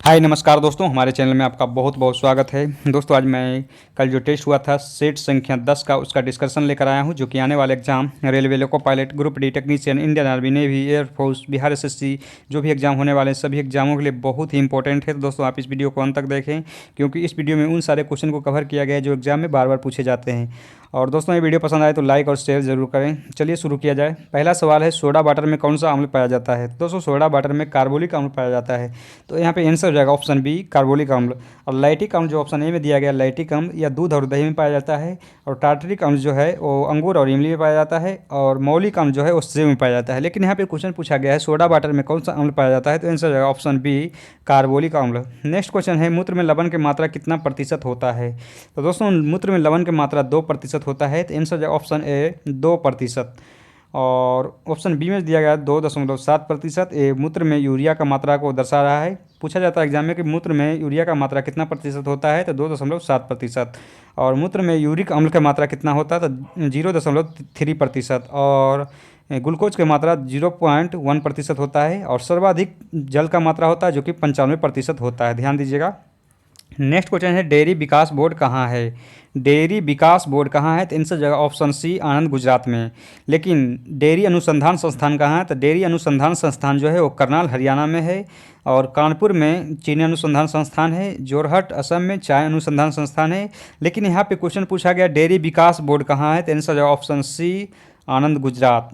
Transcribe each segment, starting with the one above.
हाय नमस्कार दोस्तों, हमारे चैनल में आपका बहुत बहुत स्वागत है। दोस्तों आज मैं कल जो टेस्ट हुआ था सेट संख्या 10 का उसका डिस्कशन लेकर आया हूं, जो कि आने वाले exam railway loco pilot, group D technician, Indian army, navy, air force, Bihar SSC जो भी एग्जाम होने वाले हैं सभी एग्जामों के लिए बहुत ही इंपॉर्टेंट है। तो दोस्तों आप इस वीडियो को अंत तक देखें, क्योंकि इस वीडियो में उन सारे क्वेश्चन को कवर किया गया है जो एग्जाम में बार बार पूछे जाते हैं। और दोस्तों ये वीडियो पसंद आए तो लाइक और शेयर जरूर करें। चलिए शुरू किया जाए। पहला सवाल है, सोडा वाटर में कौन सा अम्ल पाया जाता है? दोस्तों सोडा वाटर में कार्बोलिक अम्ल पाया जाता है, तो यहाँ पे आंसर हो जाएगा ऑप्शन बी, कार्बोलिक अम्ल। और लैक्टिक अम्ल जो ऑप्शन ए में दिया गया, लैक्टिक अम्ल या दूध और दही में पाया जाता है। और टार्टरिक अम्ल जो है वो अंगूर और इमली में पाया जाता है। और मौलिक अम्ल जो है वो सेब में पाया जाता है। लेकिन यहाँ पे क्वेश्चन पूछा गया है सोडा वाटर में कौन सा अम्ल पाया जाता है, तो आंसर हो जाएगा ऑप्शन बी, कार्बोलिक अम्ल। नेक्स्ट क्वेश्चन है, मूत्र में लवण की मात्रा कितना प्रतिशत होता है? तो दोस्तों मूत्र में लवण की मात्रा 2% होता है, तो आंसर ऑप्शन ए 2%। और ऑप्शन बी में दिया गया 2.7%। ये मूत्र में यूरिया का मात्रा को दर्शा रहा है। पूछा जाता है एग्जाम में कि मूत्र में यूरिया का मात्रा कितना प्रतिशत होता है, तो 2.7%। और मूत्र में यूरिक अम्ल का मात्रा कितना होता है, तो 0.3%। और ग्लूकोज की मात्रा 0.1% होता है। और सर्वाधिक जल का मात्रा होता है जो कि 95% होता है, ध्यान दीजिएगा। नेक्स्ट क्वेश्चन है, डेयरी विकास बोर्ड कहाँ है? डेयरी विकास बोर्ड कहाँ है, तो आंसर जगह ऑप्शन सी, आनंद गुजरात में। लेकिन डेयरी अनुसंधान संस्थान कहाँ है, तो डेयरी अनुसंधान संस्थान जो है वो करनाल हरियाणा में है। और कानपुर में चीनी अनुसंधान संस्थान है। जोरहट असम में चाय अनुसंधान संस्थान है। लेकिन यहाँ पे क्वेश्चन पूछा गया डेयरी विकास बोर्ड कहाँ है, तो आंसर जगह ऑप्शन सी, आनंद गुजरात।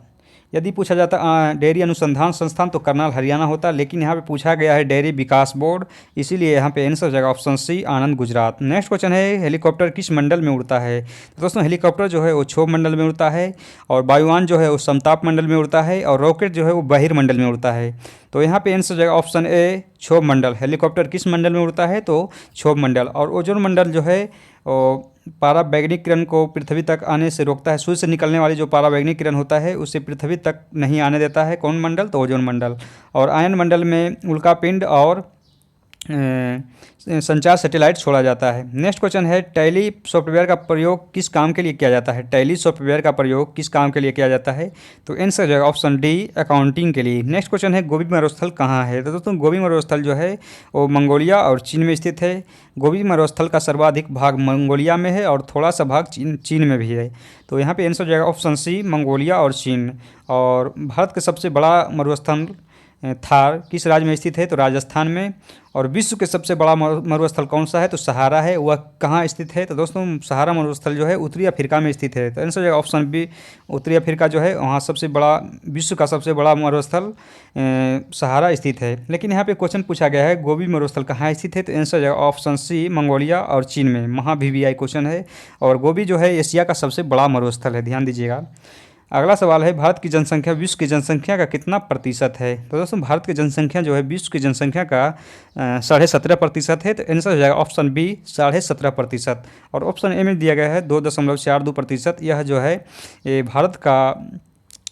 यदि पूछा जाता डेयरी अनुसंधान संस्थान तो करनाल हरियाणा होता, लेकिन यहाँ पे पूछा गया है डेयरी विकास बोर्ड, इसीलिए यहाँ पे आंसर हो जाएगा ऑप्शन सी, आनंद गुजरात। नेक्स्ट क्वेश्चन है, हेलीकॉप्टर किस मंडल में उड़ता है? तो दोस्तों हेलीकॉप्टर जो है वो क्षोभ मंडल में उड़ता है। और वायुयान जो है वो समताप मंडल में उड़ता है। और रॉकेट जो है वो बहिर्मंडल में उड़ता है। तो यहाँ पे आंसर हो जाएगा ऑप्शन ए, क्षोभ मंडल। हेलीकॉप्टर किस मंडल में उड़ता है, तो क्षोभ मंडल। और ओजोन मंडल जो है पारावैंगनिक किरण को पृथ्वी तक आने से रोकता है। सूर्य से निकलने वाली जो पारावैंगनिक किरण होता है उसे पृथ्वी तक नहीं आने देता है। कौन मंडल, तो ओजोन मंडल। और आयन मंडल में उल्कापिंड और संचार सैटेलाइट छोड़ा जाता है। नेक्स्ट क्वेश्चन है, टैली सॉफ्टवेयर का प्रयोग किस काम के लिए किया जाता है? टैली सॉफ्टवेयर का प्रयोग किस काम के लिए किया जाता है, तो आंसर जाएगा ऑप्शन डी, अकाउंटिंग के लिए। नेक्स्ट क्वेश्चन है, गोबी मरुस्थल कहाँ है? तो दोस्तों गोबी मरुस्थल जो है वो मंगोलिया और चीन में स्थित है। गोबी मरुस्थल का सर्वाधिक भाग मंगोलिया में है और थोड़ा सा भाग चीन में भी है। तो यहाँ पे आंसर जाएगा ऑप्शन सी, मंगोलिया और चीन। और भारत का सबसे बड़ा मरुस्थल थार किस राज्य में स्थित है, तो राजस्थान में। और विश्व के सबसे बड़ा मरुस्थल कौन सा है, तो सहारा है। वह कहाँ स्थित है, तो दोस्तों सहारा मरुस्थल जो है उत्तरी अफ्रीका में स्थित है। तो आंसर ऑप्शन बी, उत्तरी अफ्रीका जो है वहाँ सबसे बड़ा, विश्व का सबसे बड़ा मरुस्थल सहारा स्थित है। लेकिन यहाँ पे क्वेश्चन पूछा गया है गोबी मरुस्थल कहाँ स्थित है, तो आंसर ऑप्शन सी, मंगोलिया और चीन में। महा VVI क्वेश्चन है। और गोबी जो है एशिया का सबसे बड़ा मरुस्थल है, ध्यान दीजिएगा। अगला सवाल है, भारत की जनसंख्या विश्व की जनसंख्या का कितना प्रतिशत है? तो दोस्तों भारत की जनसंख्या जो है विश्व की जनसंख्या का 17.5% है। तो आंसर हो जाएगा ऑप्शन बी, 17.5%। और ऑप्शन ए में दिया गया है 2.42%। यह जो है ये भारत का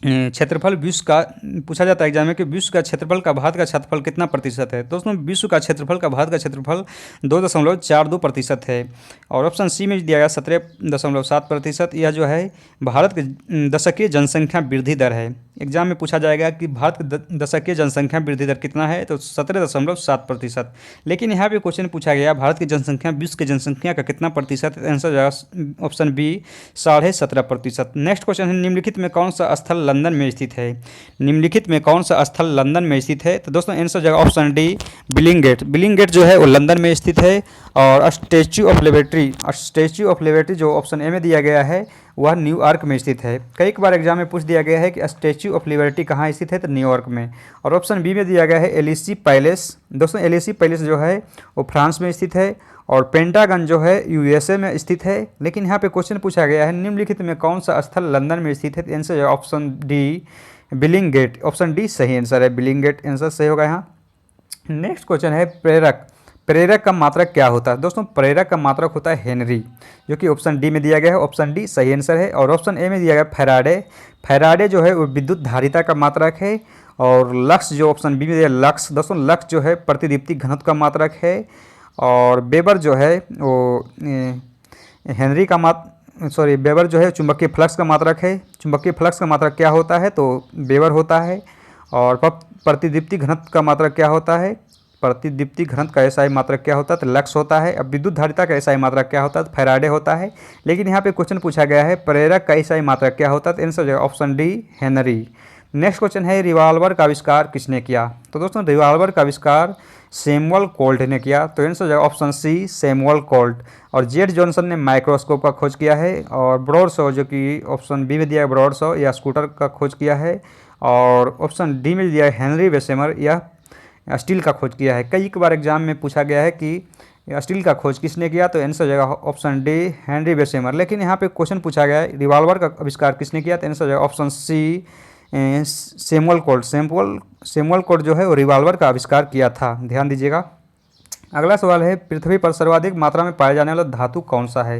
क्षेत्रफल विश्व का पूछा जाता है एग्जाम में कि विश्व का क्षेत्रफल का भारत का क्षेत्रफल कितना प्रतिशत है। दोस्तों विश्व का क्षेत्रफल का भारत का क्षेत्रफल 2.42% है। और ऑप्शन सी में दिया गया 17.7%। यह जो है भारत के दशकीय जनसंख्या वृद्धि दर है। एग्जाम में पूछा जाएगा कि भारत के दशकीय जनसंख्या वृद्धि दर कितना है, तो 17.7%। लेकिन यहाँ पे क्वेश्चन पूछा गया भारत की जनसंख्या विश्व की जनसंख्या का कितना प्रतिशत है, answer option B, 17.5%। Next question है, निम्नलिखित में कौन सा स्थल लंदन में स्थित है? निम्नलिखित में कौन सा स्थल लंदन में स्थित है, तो दोस्तों आंसर जगह ऑप्शन डी, बिलिंगगेट। बिलिंगगेट जो है वो लंदन में स्थित है। और स्टैच्यू ऑफ लिबर्टी जो ऑप्शन ए में दिया गया है वह न्यूयॉर्क में स्थित है। कई बार एग्जाम में पूछ दिया गया है कि स्टैच्यू ऑफ लिबर्टी कहाँ स्थित है, तो न्यूयॉर्क में। और ऑप्शन बी में दिया गया है एलिसी पैलेस। दोस्तों एलिसी पैलेस जो है वो फ्रांस में स्थित है। और पेंटागन जो है USA में स्थित है। लेकिन यहाँ पे क्वेश्चन पूछा गया है निम्नलिखित में कौन सा स्थल लंदन में स्थित है, तो answer option D, Billingsgate. Option D सही आंसर है, बिलिंगगेट आंसर सही होगा यहाँ। नेक्स्ट क्वेश्चन है, प्रेरक। प्रेरक का मात्रक क्या होता है? दोस्तों प्रेरक का मात्रक होता है हेनरी, जो कि ऑप्शन डी में दिया गया है। ऑप्शन डी सही आंसर है। और ऑप्शन ए में दिया गया फैराडे। फैराडे जो है वो विद्युत धारिता का मात्रक है। और लक्स जो ऑप्शन बी में दिया लक्स, दोस्तों लक्स जो है प्रतिदीप्ति घनत्व का मात्रक है। और वेबर जो है वो हेनरी का वेबर जो है चुंबकीय फ्लक्स का मात्रक है। चुंबकीय फ्लक्स का मात्रक क्या होता है, तो वेबर होता है। और प्रतिदीप्ति घनत्व का मात्रक क्या होता है, प्रतिदीप्ति घनत्व का एसआई मात्रक क्या होता है? तो लक्स होता है। अब विद्युत धारिता का एसआई मात्रक क्या होता है? तो फैराडे होता है। लेकिन यहाँ पे क्वेश्चन पूछा गया है प्रेरक का एसआई मात्रक क्या होता है? तो आंसर हो जाएगा option D Henry. Next question है रिवॉल्वर का आविष्कार किसने किया? तो दोस्तों रिवॉल्वर का आविष्कार सैमुअल कोल्ट ने किया। तो आंसर हो जाएगा ऑप्शन सी सैमुअल कोल्ट। और जेड जॉनसन ने माइक्रोस्कोप का खोज किया है। और ब्रॉडशॉ जो कि ऑप्शन बी में दिया है ब्रॉडशॉ या स्कूटर का खोज किया है। और ऑप्शन डी में दिया है हेनरी वेसेमर या स्टील का खोज किया है। कई बार एग्जाम में पूछा गया है कि स्टील का खोज किसने किया? तो आंसर हो जाएगा ऑप्शन डी हेनरी वेसेमर। लेकिन यहाँ पे क्वेश्चन पूछा गया है रिवॉल्वर का आविष्कार किसने किया? तो आंसर हो जाएगा option C Samuel Colt. Samuel Colt जो है वो रिवॉल्वर का आविष्कार किया था, ध्यान दीजिएगा। अगला सवाल है पृथ्वी पर सर्वाधिक मात्रा में पाया जाने वाला धातु कौन सा है?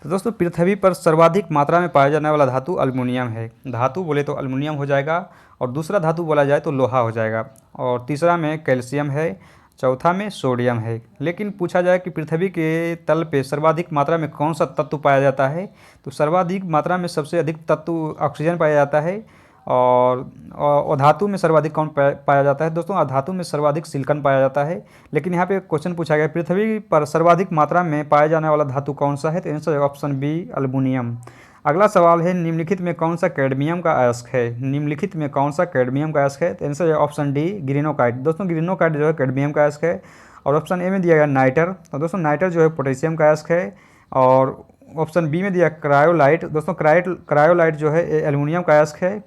तो दोस्तों पृथ्वी पर सर्वाधिक मात्रा में पाया जाने वाला धातु अल्युमिनियम है। धातु बोले तो अल्युमिनियम हो जाएगा, और दूसरा धातु बोला जाए तो लोहा हो जाएगा, और तीसरा में कैल्शियम है, चौथा में सोडियम है। लेकिन पूछा जाए कि पृथ्वी के तल पे सर्वाधिक मात्रा में कौन सा तत्व पाया जाता है? तो सर्वाधिक मात्रा में सबसे अधिक तत्व ऑक्सीजन पाया जाता है। और धातु में सर्वाधिक कौन पाया जाता है? दोस्तों धातु में सर्वाधिक सिलिकॉन पाया जाता है। लेकिन यहाँ पे क्वेश्चन पूछा गया पृथ्वी पर सर्वाधिक मात्रा में पाया जाने वाला धातु कौन सा है? तो आंसर ऑप्शन बी अल्युमिनियम। अगला सवाल है निम्नलिखित में कौन सा कैडमियम का अयस्क है? निम्नलिखित में कौन सा कैडमियम का अयस्क है? तो आंसर ऑप्शन डी ग्रीनोकाइट। दोस्तों ग्रीनोकाइट जो है कैडमियम का अयस्क है। और ऑप्शन ए में दिया गया नाइटर, तो दोस्तों नाइटर जो है पोटेशियम का अयस्क है। और ऑप्शन बी में दिया क्रायोलाइट, दोस्तों क्रायोलाइट जो है एल्युमिनियम का अयस्क है।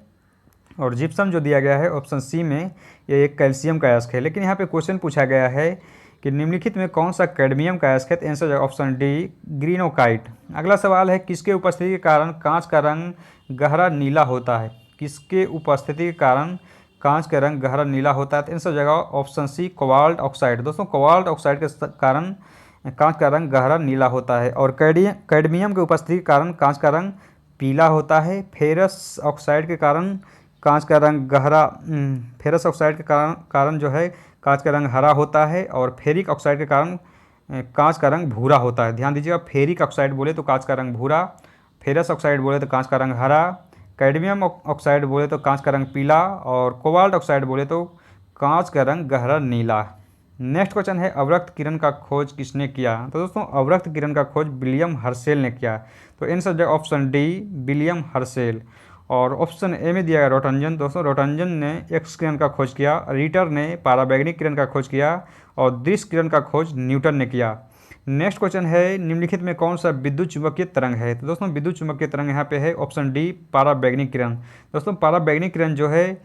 और जिप्सम जो दिया गया है ऑप्शन सी में ये एक कैल्शियम का अयस्क है। लेकिन यहाँ पे क्वेश्चन पूछा गया है कि निम्नलिखित में कौन सा कैडमियम का अयस्क है? तो आंसर ऑप्शन डी ग्रीनोकाइट। अगला सवाल है किसके उपस्थिति के कारण कांच का रंग गहरा नीला होता है? किसके उपस्थिति के कारण कांच का रंग गहरा नीला होता है? तो आंसर जगह ऑप्शन सी कोबाल्ट ऑक्साइड। दोस्तों कोबाल्ट ऑक्साइड के कारण कांच का रंग गहरा नीला होता है। और कैडमियम के उपस्थिति के कारण कांच का रंग पीला होता है। फेरस ऑक्साइड के कारण कांच का रंग फेरस ऑक्साइड के कारण जो है कांच का रंग हरा होता है। और फेरिक ऑक्साइड के कारण कांच का रंग भूरा होता है। ध्यान दीजिएगा फेरिक ऑक्साइड बोले तो कांच का रंग भूरा, फेरस ऑक्साइड बोले तो कांच का रंग हरा, कैडमियम ऑक्साइड बोले तो कांच का रंग पीला, और कोबाल्ट ऑक्साइड बोले तो कांच का रंग गहरा नीला। नेक्स्ट क्वेश्चन है अवरक्त किरण का खोज किसने किया? तो दोस्तों अवरक्त किरण का खोज विलियम हर्शेल ने किया। तो answer option D William Herschel. और ऑप्शन ए में दिया गया रोटंजन। दोस्तों रोटंजन ने एक्स किरण का खोज किया, रीटर ने पाराबैंगनी किरण का खोज किया, और दृश्य किरण का खोज न्यूटन ने किया। नेक्स्ट क्वेश्चन है निम्नलिखित में कौन सा विद्युत चुंबकीय तरंग है? तो दोस्तों विद्युत चुंबकीय तरंग यहाँ पे है ऑप्शन डी पाराबैंगनी किरण। दोस्तों पाराबैंगनी किरण जो है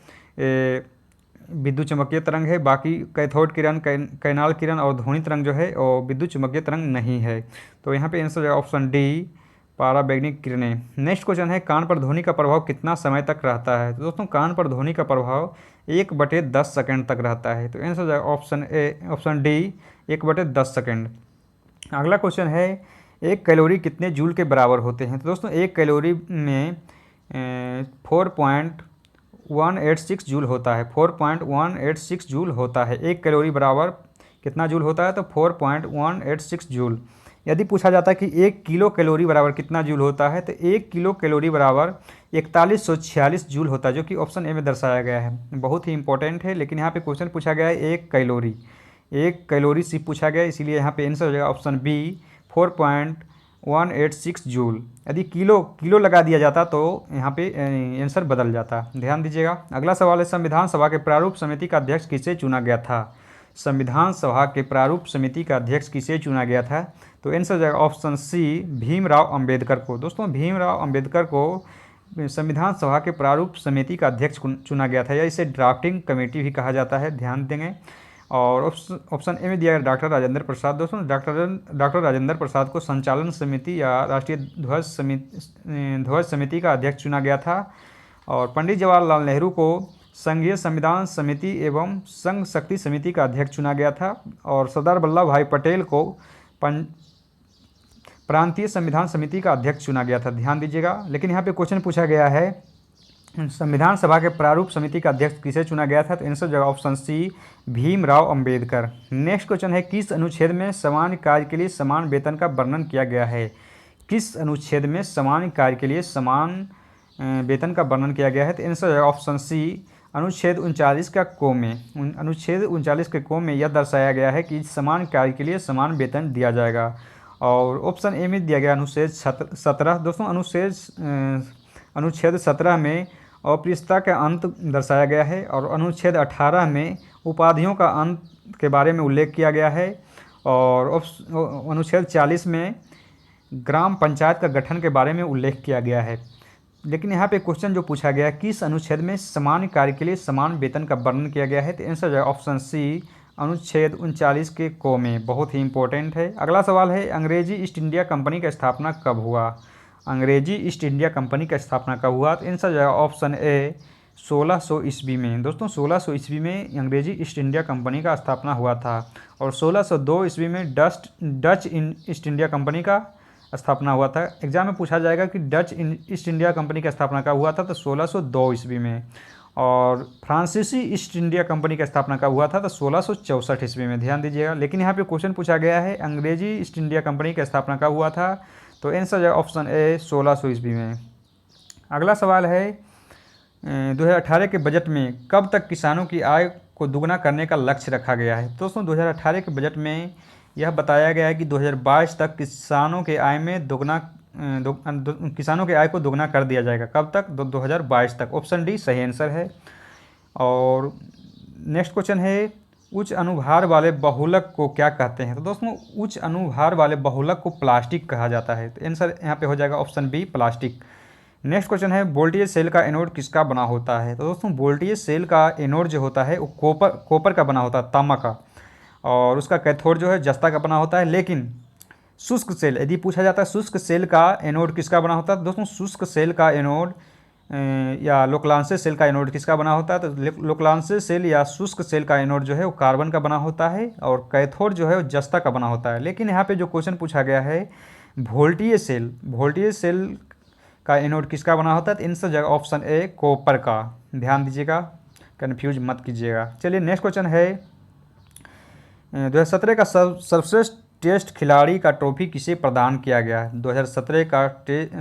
विद्युत चुंबकीय तरंग है। बाकी कैथोड किरण, कैनाल किरण और ध्वनि तरंग जो है वो विद्युत चुंबकीय तरंग नहीं है। तो यहाँ पे आंसर ऑप्शन डी पाराबैंगनी किरणें। नेक्स्ट क्वेश्चन है कान पर ध्वनि का प्रभाव कितना समय तक रहता है? तो दोस्तों कान पर ध्वनि का प्रभाव 1/10 सेकंड तक रहता है। तो आंसर ऑप्शन डी 1/10 सेकंड। अगला क्वेश्चन है एक कैलोरी कितने जूल के बराबर होते हैं? तो दोस्तों एक कैलोरी में 4.186 जूल होता है। 4.186 जूल होता है। एक कैलोरी बराबर कितना जूल होता है? तो 4.186 जूल। यदि पूछा जाता है कि 1 किलो कैलोरी बराबर कितना जूल होता है? तो 1 किलो कैलोरी बराबर 4146 जूल होता है, जो कि ऑप्शन ए में दर्शाया गया है। बहुत ही इंपॉर्टेंट है। लेकिन यहाँ पे क्वेश्चन पूछा गया है एक कैलोरी से पूछा गया, इसीलिए यहाँ पे आंसर हो जाएगा ऑप्शन बी 4.186 जूल। यदि किलो लगा दिया जाता तो यहाँ पे आंसर बदल जाता। ध्यान दीजिएगा। अगला सवाल है संविधान सभा के प्रारूप समिति का अध्यक्ष किसे चुना गया था? संविधान सभा के प्रारूप समिति का अध्यक्ष किसे चुना गया था? तो आंसर हो जाएगा ऑप्शन सी भीमराव अंबेडकर को। दोस्तों भीमराव अंबेडकर को संविधान सभा के प्रारूप समिति का अध्यक्ष चुना गया था, या इसे ड्राफ्टिंग कमेटी भी कहा जाता है, ध्यान देंगे। और ऑप्शन ए में दिया गया डॉक्टर राजेंद्र प्रसाद। दोस्तों डॉक्टर राजेंद्र प्रसाद को संचालन समिति या राष्ट्रीय ध्वज समिति का अध्यक्ष चुना गया था। और पंडित जवाहरलाल नेहरू को संघीय संविधान समिति एवं संघ शक्ति समिति का अध्यक्ष चुना गया था। और सरदार वल्लभ भाई पटेल को प्रांतीय संविधान समिति का अध्यक्ष चुना गया था, ध्यान दीजिएगा। लेकिन यहाँ पे क्वेश्चन पूछा गया है संविधान सभा के प्रारूप समिति का अध्यक्ष किसे चुना गया था? तो आंसर जगह option C Bhimrao Ambedkar. Next question है किस अनुच्छेद में समान कार्य के लिए समान वेतन का वर्णन किया गया है? किस अनुच्छेद में समान कार्य के लिए समान वेतन का वर्णन किया गया है? तो आंसर है ऑप्शन सी अनुच्छेद 39 का को में अनुच्छेद 39 के को में यह दर्शाया गया है कि समान कार्य के लिए समान वेतन दिया जाएगा। और ऑप्शन ए में दिया गया अनुच्छेद 17। दोस्तों अनुच्छेद 17 में अप्रियता का अंत दर्शाया गया है और अनुच्छेद 18 में उपाधियों का अंत के बारे में उल्लेख किया गया है और अनुच्छेद 40 में ग्राम पंचायत का गठन के बारे में उल्लेख किया गया है। लेकिन यहाँ पे क्वेश्चन जो पूछा गया किस अनुच्छेद में समान कार्य के लिए समान वेतन का वर्णन किया गया है, तो आंसर है ऑप्शन सी अनुच्छेद 39 के को में। बहुत ही इंपॉर्टेंट है। अगला सवाल है अंग्रेजी ईस्ट इंडिया कंपनी का स्थापना कब हुआ। अंग्रेजी ईस्ट इंडिया कंपनी का स्थापना कब हुआ, तो आंसर है ऑप्शन ए 1600 ईस्वी में। दोस्तों 1600 ईस्वी में अंग्रेजी ईस्ट इंडिया कंपनी का स्थापना हुआ था और 1602 ईस्वी में डच ईस्ट इंडिया कंपनी का स्थापना हुआ था। एग्जाम में पूछा जाएगा कि डच ईस्ट इंडिया कंपनी का स्थापना कब हुआ था, तो 1602 ईस्वी में। और फ्रांसीसी ईस्ट इंडिया कंपनी का स्थापना कब हुआ था, तो 1664 ईस्वी में। ध्यान दीजिएगा। लेकिन यहाँ पे क्वेश्चन पूछा गया है अंग्रेजी ईस्ट इंडिया कंपनी का स्थापना कब हुआ था, तो आंसर है ऑप्शन ए 1600 ईस्वी में। अगला सवाल है 2018 के बजट में कब तक किसानों की आय को दुगना करने का लक्ष्य रखा गया है। दोस्तों 2018 के बजट में यह बताया गया है कि 2022 तक किसानों के आय में किसानों के आय को दोगुना कर दिया जाएगा। कब तक, 2022 तक। ऑप्शन डी सही आंसर है। और नेक्स्ट क्वेश्चन है उच्च अनुभार वाले बहुलक को क्या कहते हैं। तो दोस्तों उच्च अनुभार वाले बहुलक को प्लास्टिक कहा जाता है। तो आंसर यहाँ पे हो जाएगा option B plastic. Next question है वोल्टेज सेल का एनोड किसका बना होता है। तो दोस्तों वोल्टेज सेल का एनोड जो होता है वो कॉपर का बना होता है, तांबा का। और उसका कैथोड जो है जस्ता का बना होता है। लेकिन शुष्क सेल, यदि पूछा जाता है शुष्क सेल का एनोड किसका बना होता है, दोस्तों शुष्क सेल का एनोड या लोकलांसे सेल का एनोड किसका बना होता है, तो लोकलांसे सेल या शुष्क सेल का एनोड जो है वो कार्बन का बना होता है और कैथोड जो है वो जस्ता का बना होता है। लेकिन यहाँ पे जो क्वेश्चन पूछा गया है वोल्टेज सेल का एनोड किसका बना होता है, तो आंसर जगह ऑप्शन ए कॉपर का। ध्यान दीजिएगा, कन्फ्यूज मत कीजिएगा। चलिए नेक्स्ट क्वेश्चन है 2017 का सर्वश्रेष्ठ टेस्ट खिलाड़ी का ट्रॉफी किसे प्रदान किया गया है। 2017 का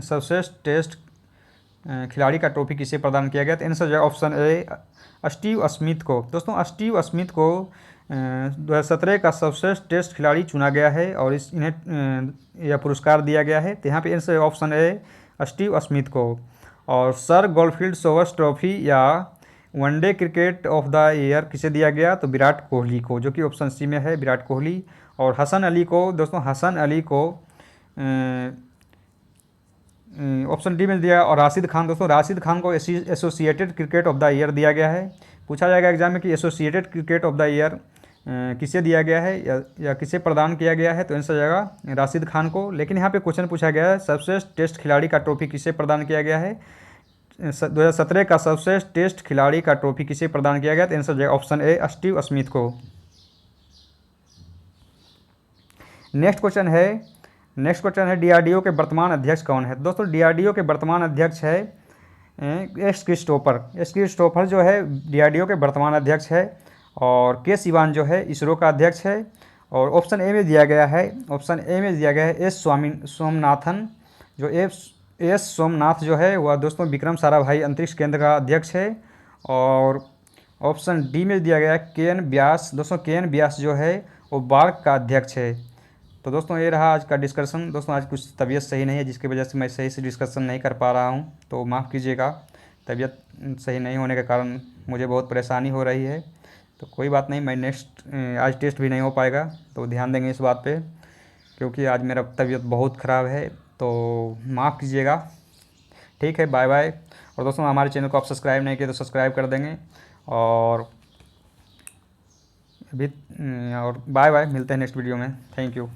सर्वश्रेष्ठ टेस्ट खिलाड़ी का ट्रॉफी किसे प्रदान किया गया, तो आंसर है ऑप्शन ए स्टीव स्मिथ को। दोस्तों स्टीव स्मिथ को 2017 का सर्वश्रेष्ठ टेस्ट खिलाड़ी चुना गया है और इन्हें यह पुरस्कार दिया गया है। तो यहाँ पे आंसर है ऑप्शन ए स्टीव स्मिथ को। और सर गोल्डफील्ड सोवर्स ट्रॉफी या one day cricket of the year किसे दिया गया, तो विराट कोहली को, जो कि ऑप्शन सी में है विराट कोहली। और हसन अली को, दोस्तों हसन अली को ऑप्शन डी में दिया। और राशिद खान, दोस्तों राशिद खान को associated cricket of the year दिया गया है। पूछा जाएगा एग्जाम में कि associated cricket of the year किसे दिया गया है या किसे प्रदान किया गया है, तो आंसर जाएगा राशिद खान को। लेकिन यहाँ पे क्वेश्चन पूछा गया है सर्वश्रेष्ठ टेस्ट खिलाड़ी का ट्रॉफी किसे प्रदान किया गया है, 2017 का सर्वश्रेष्ठ टेस्ट खिलाड़ी का ट्रॉफी किसे प्रदान किया गया, तो आंसर जाएगा ऑप्शन ए स्टीव स्मिथ को। नेक्स्ट क्वेश्चन है डीआरडीओ के वर्तमान अध्यक्ष कौन है। दोस्तों डीआरडीओ के वर्तमान अध्यक्ष है एस क्रिस्टोफर जो है डीआरडीओ के वर्तमान अध्यक्ष है। और के सिवान जो है इसरो का अध्यक्ष है। और ऑप्शन ए में दिया गया है एस सोमनाथन, जो एस सोमनाथ जो है वह दोस्तों विक्रम साराभाई अंतरिक्ष केंद्र का अध्यक्ष है। और ऑप्शन डी में दिया गया है के एन व्यास, दोस्तों के एन व्यास जो है वो बार्क का अध्यक्ष है। तो दोस्तों ये रहा आज का डिस्कशन। दोस्तों आज कुछ तबीयत सही नहीं है जिसकी वजह से मैं सही से डिस्कशन नहीं कर पा रहा हूँ, तो माफ़ कीजिएगा। तबीयत सही नहीं होने के कारण मुझे बहुत परेशानी हो रही है, तो कोई बात नहीं, मैं आज टेस्ट भी नहीं हो पाएगा, तो ध्यान देंगे इस बात पे, क्योंकि आज मेरा तबीयत बहुत ख़राब है, तो माफ़ कीजिएगा। ठीक है, बाय बाय। और दोस्तों हमारे चैनल को आप सब्सक्राइब नहीं किए तो सब्सक्राइब कर देंगे। और बाय बाय, मिलते हैं नेक्स्ट वीडियो में। Thank you.